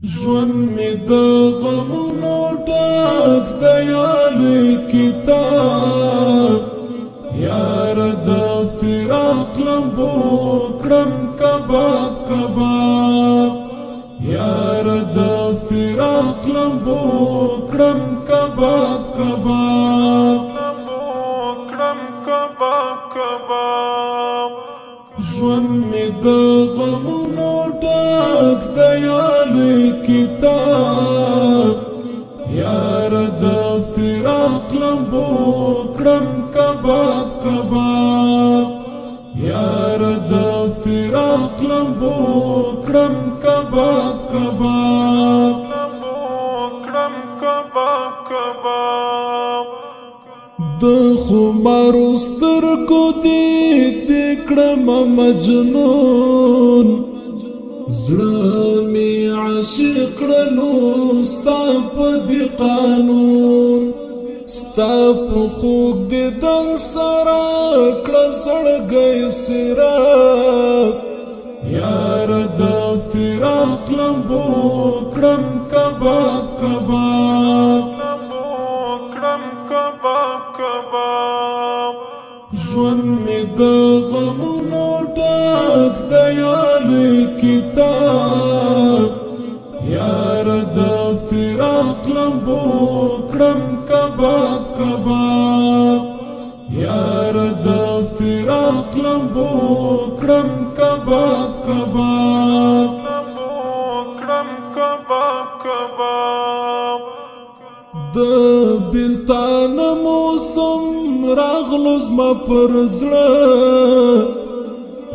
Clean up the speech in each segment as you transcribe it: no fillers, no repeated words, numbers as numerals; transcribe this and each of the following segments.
ژوند می د غمونو ډک د یالي کتاب یار د فراق لمبو کړم کباب کباب یار د فراق لمبو کړم کباب کباب ژوند می د غمونو ډک د یالي کتاب یار د فراق لمبو کړم کباب کباب یار د فراق لمبو کړم کباب کباب د خمارو سترګو دې کړم مجنون زړه می عاشق کړلو ستا په دې قانون ستا په خوږ دې دل سره کړه زړګی سراب یار د فراق لمبو کړم کباب کباب ژوند می د غمونو ډک د یالي کتاب یار د فراق لمبو کړم کباب کباب یار د فراق لمبو کړم کباب کباب د بلتان موسم راغلو زما پر زړه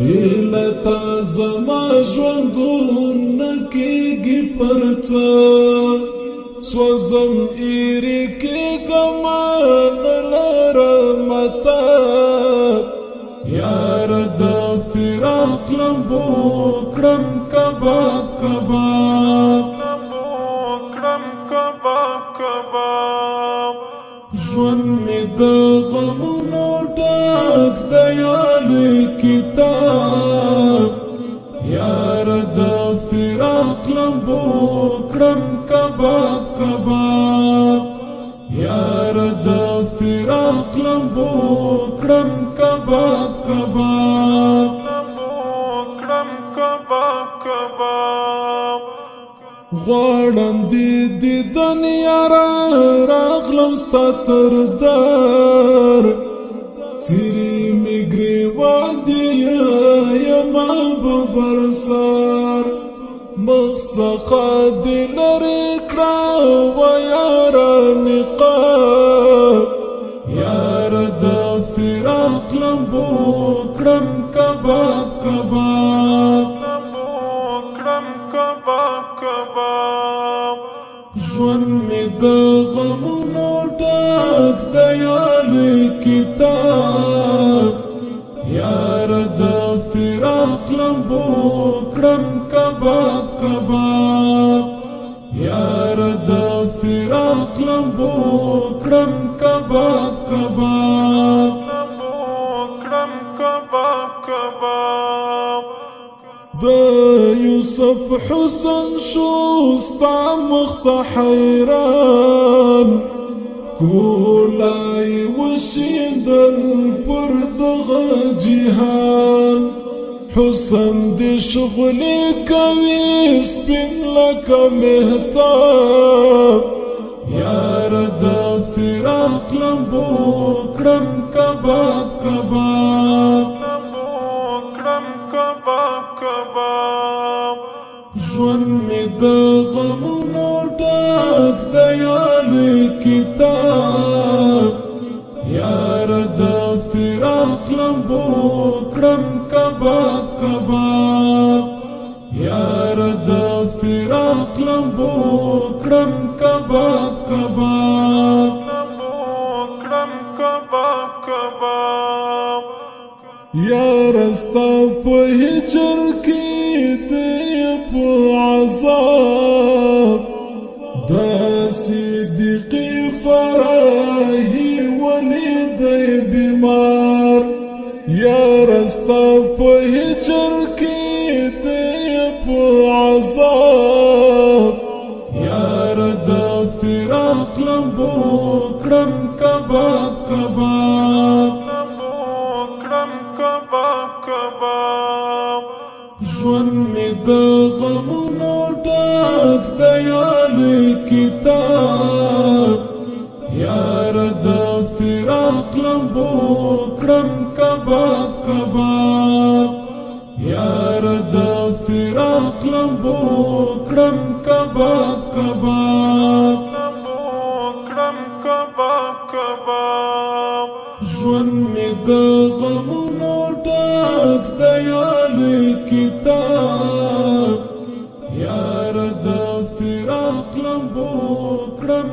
هیله تا زما ژوندون کېږي پر څه سوځم ایرې کېږم نه لرم تاب یار د فراق لمبو کړم کباب کباب ژوند می د غمونو ډک د یالي کتاب یار د فراق لمبو کړم کباب کباب یار د فراق لمبو کړم کباب کباب غواړم دې دیدن یاره راغلم ستا تر دار څیرې مې ګریوان دې یما به برسار مخ څخه دې لرې کړه و یاره نقاب یار د فراق لمبو کړم کباب کباب ژوند می د غمونو ډک د یالي کتاب یار د فراق لمبو کړم کباب کباب یار د فراق لمبو کړم کباب کباب د یوسف حسن شو ستا مخ ته حیران کولای وشیدل پر دغه جهان حسن دې شغلې کوي سپین لکه مهتاب یار د فراق لمبو کړم کباب کباب ژوند می د غمونو ډک د یالي کتاب یار د فراق لمبو کړم کباب کباب یار د فراق لمبو کړم کباب کباب یار ستا په هجر کې په عذاب دا صدیقی فراهی ولیدی بیمار یار ستا په هجر کې دی په عذاب غمونو ډک د یاد کتاب یار د فراق لمبو کړم کباب کباب یار د فراق لمبو کړم کباب کباب ژوند مې د غمونو ډک د یاد کتاب یار د فراق لمبو کړم